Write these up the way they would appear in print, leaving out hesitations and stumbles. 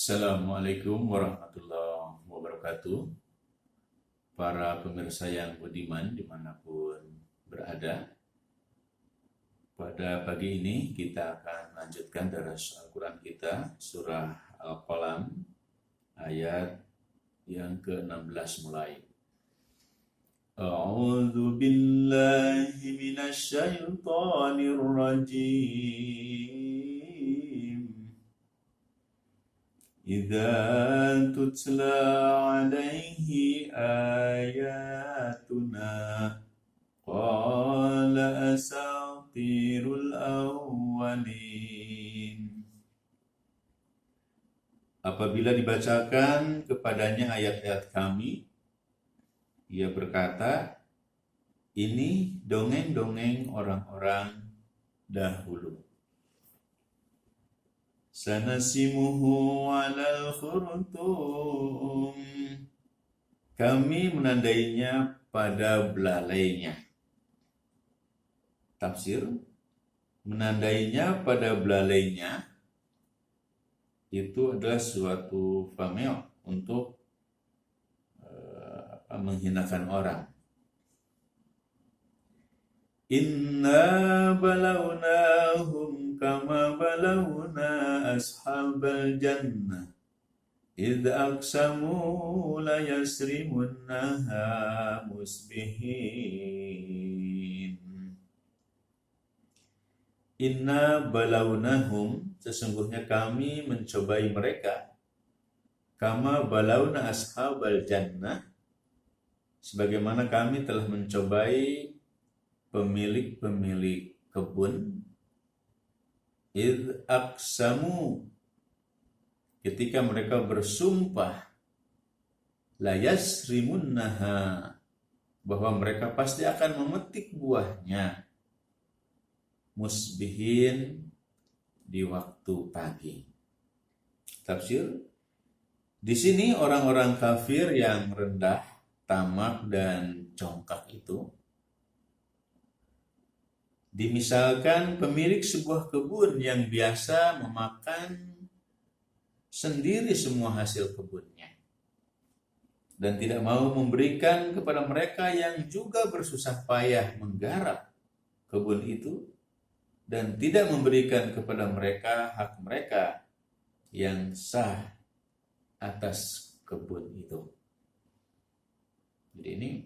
Assalamualaikum warahmatullahi wabarakatuh. Para pemirsa yang budiman dimanapun berada. Pada pagi ini kita akan lanjutkan daras Al-Quran kita, surah Al-Qalam, ayat yang ke-16 mulai. A'udzu billahi minasy syaithanir rajim. إذا تتلى عليه آياتنا قال أساطير الأولين. Apabila dibacakan kepadanya ayat-ayat kami, ia berkata, ini dongeng-dongeng orang-orang dahulu. Sanasimuhu alal khurtum. Kami menandainya pada belalainya. Tafsir, menandainya pada belalainya itu adalah suatu famil untuk menghinakan orang. Inna balawnahum kama balawna ashabal jannah idh aqsamu la yasrimunnaha musbihin. Inna balawnahum, sesungguhnya kami mencobai mereka, kama balawna ashabal jannah, sebagaimana kami telah mencobai pemilik-pemilik kebun, idh aqsamu, ketika mereka bersumpah, la yasrimunnaha, bahwa mereka pasti akan memetik buahnya, musbihin, di waktu pagi. Tafsir, di sini orang-orang kafir yang rendah, tamak dan congkak itu dimisalkan pemilik sebuah kebun yang biasa memakan sendiri semua hasil kebunnya dan tidak mau memberikan kepada mereka yang juga bersusah payah menggarap kebun itu dan tidak memberikan kepada mereka hak mereka yang sah atas kebun itu. Jadi ini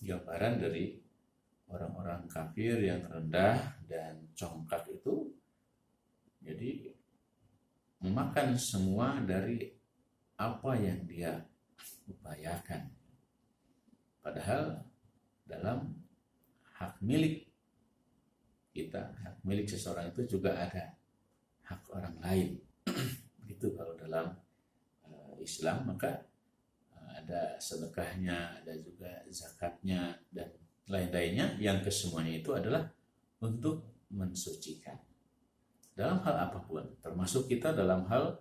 gambaran dari orang-orang kafir yang rendah dan congkak itu, jadi memakan semua dari apa yang dia upayakan. Padahal dalam hak milik kita, hak milik seseorang itu juga ada hak orang lain. Itu kalau dalam Islam, maka ada sedekahnya, ada juga zakatnya, dan lain-lainnya yang kesemuanya itu adalah untuk mensucikan dalam hal apapun, termasuk kita dalam hal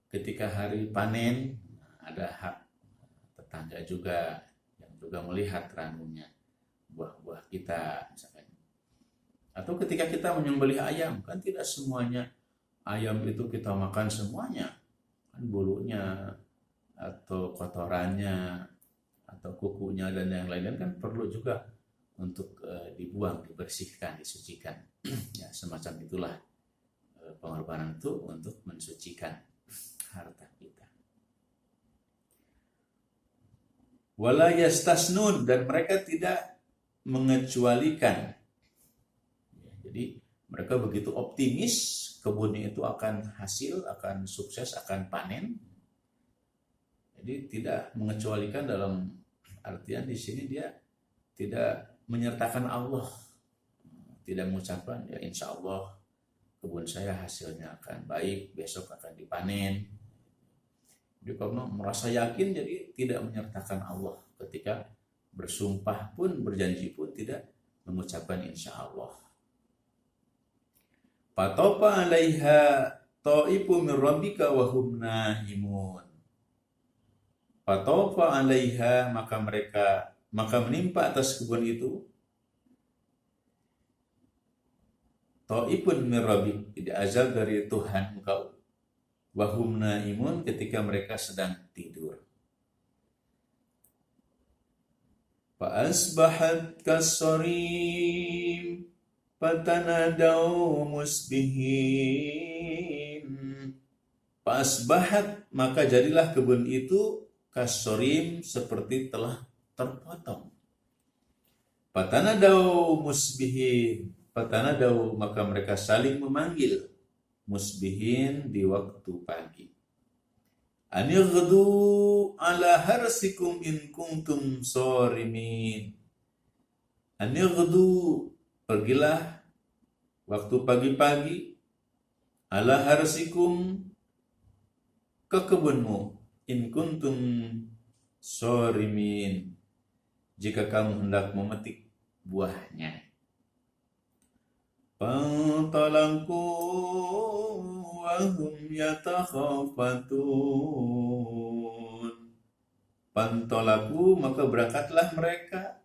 ketika hari panen ada hak tetangga juga yang juga melihat ranumnya buah-buah kita misalkan. Atau ketika kita menyembelih ayam, kan tidak semuanya ayam itu kita makan semuanya, kan bulunya atau kotorannya atau kukunya dan yang lain-lain kan perlu juga untuk dibuang, dibersihkan, disucikan. Ya, semacam itulah pengorbanan itu untuk mensucikan harta kita. Wala yastasnun, dan mereka tidak mengecualikan. Ya, jadi mereka begitu optimis kebunnya itu akan hasil, akan sukses, akan panen. Jadi tidak mengecualikan dalam artian di sini dia tidak menyertakan Allah, tidak mengucapkan ya insya Allah kebun saya hasilnya akan baik, besok akan dipanen. Jadi karena merasa yakin, jadi tidak menyertakan Allah ketika bersumpah pun, berjanji pun tidak mengucapkan insya Allah. Fatofa 'alaiha ta'ifu min rabbika wa hum na'imun. Fatofa 'alaiha, maka menimpa atas kebun itu ta'ifun min rabbik, jadi azab dari Tuhan engkau, wahum naimun, ketika mereka sedang tidur. Fa asbahat kasarim fatanadaw musbihin. Fa asbahat, maka jadilah kebun itu kasorim, seperti telah terpotong. Fatanadaw musbihin, fatanadaw, maka mereka saling memanggil, musbihin, di waktu pagi. Anirdu ala harsikum in kuntum sorimin. Anirdu, pergilah waktu pagi-pagi, ala harsikum, ke kebunmu, in kuntum sorimin, jika kamu hendak memetik buahnya. Fantalaqu wa hum yatakhafatun. Fantalaqu, maka berangkatlah mereka,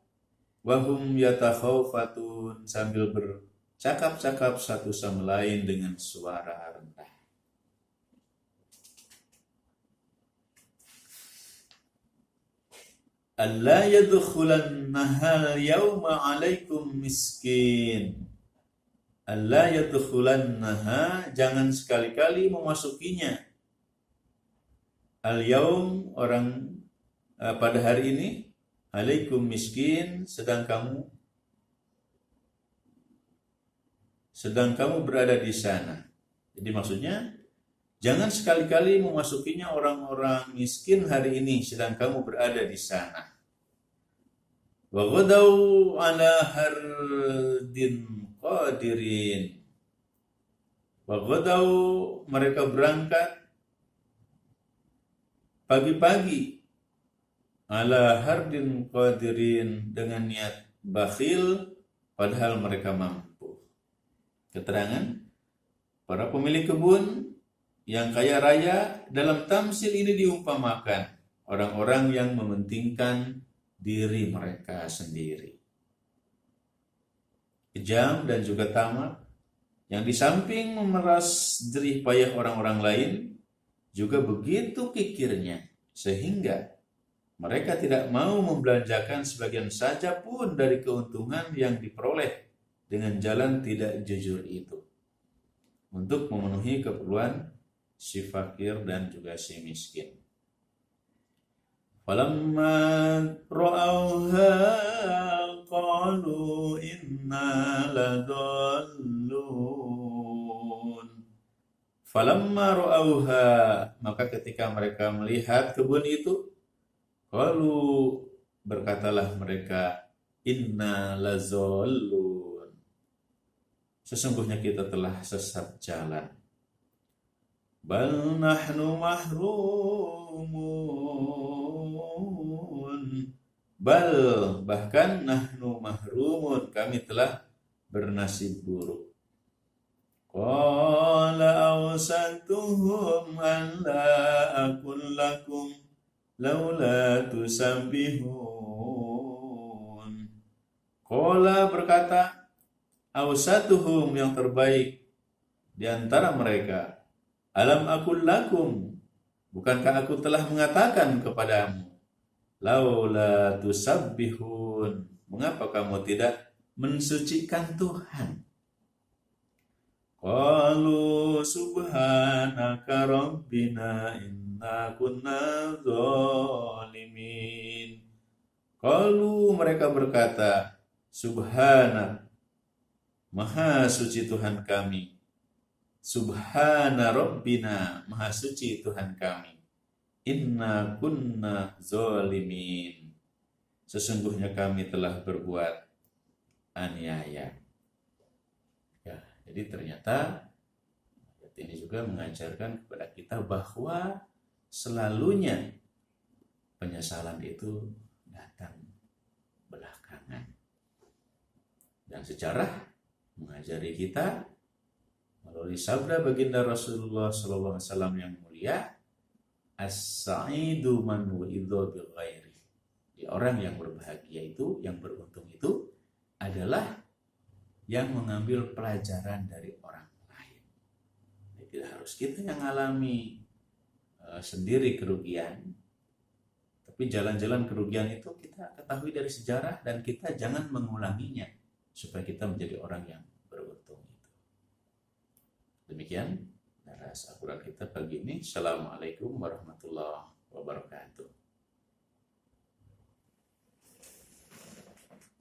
wa hum yatakhafatun, sambil bercakap-cakap satu sama lain dengan suara rendah. Alla yadkhulannaha al-yawma 'alaikum miskin. Alla yadkhulannaha, jangan sekali-kali memasukinya. Al-yaum, orang pada hari ini, alaikum miskin, sedang kamu berada di sana. Jadi maksudnya, jangan sekali-kali memasukinya orang-orang miskin hari ini, sedang kamu berada di sana. Wa ghadaw ala hardin qadirin. Wa ghadaw, mereka berangkat pagi-pagi, ala hardin qadirin, dengan niat bakhil padahal mereka mampu. Keterangan, para pemilik kebun yang kaya raya dalam tamsil ini diumpamakan orang-orang yang mementingkan diri mereka sendiri. Kejam dan juga tamak, yang di samping memeras jerih payah orang-orang lain, juga begitu kikirnya, sehingga mereka tidak mau membelanjakan sebagian saja pun dari keuntungan yang diperoleh dengan jalan tidak jujur itu, untuk memenuhi keperluan si fakir dan juga si miskin. Falamma ra'awha qalu inna ladallun. Falamma ra'awha, maka ketika mereka melihat kebun itu, qalu, berkatalah mereka, inna lazallun, sesungguhnya kita telah sesat jalan. Bal nahnu mahrumun. Bal, bahkan, nahnu mahrumun, kami telah bernasib buruk. Qala awsatuhum an la aqul lakum laula tusabbihun. Qala, berkata, awsatuhum, yang terbaik di antara mereka, alam aqul lakum, bukankah aku telah mengatakan kepadamu, laula tusabbihun, mengapa kamu tidak mensucikan Tuhan? Qalu subhanaka rabbina inna kunna zalimin. Qalu, mereka berkata, subhanak, maha suci Tuhan kami. Subhana rabbina, maha suci Tuhan kami. Inna kunna zalimin, sesungguhnya kami telah berbuat aniaya. Ya, jadi ternyata ini juga mengajarkan kepada kita bahwa selalunya penyesalan itu datang belakangan. Dan sejarah mengajari kita melalui sabda baginda Rasulullah SAW yang mulia, as-sa'idu man wa'idha bi ghairi. Orang yang berbahagia itu, yang beruntung itu adalah yang mengambil pelajaran dari orang lain. Tidak harus kita yang alami sendiri kerugian, tapi jalan-jalan kerugian itu kita ketahui dari sejarah dan kita jangan mengulanginya supaya kita menjadi orang yang beruntung. Demikian daras Al-Quran kita pagi ini. Assalamualaikum warahmatullahi wabarakatuh.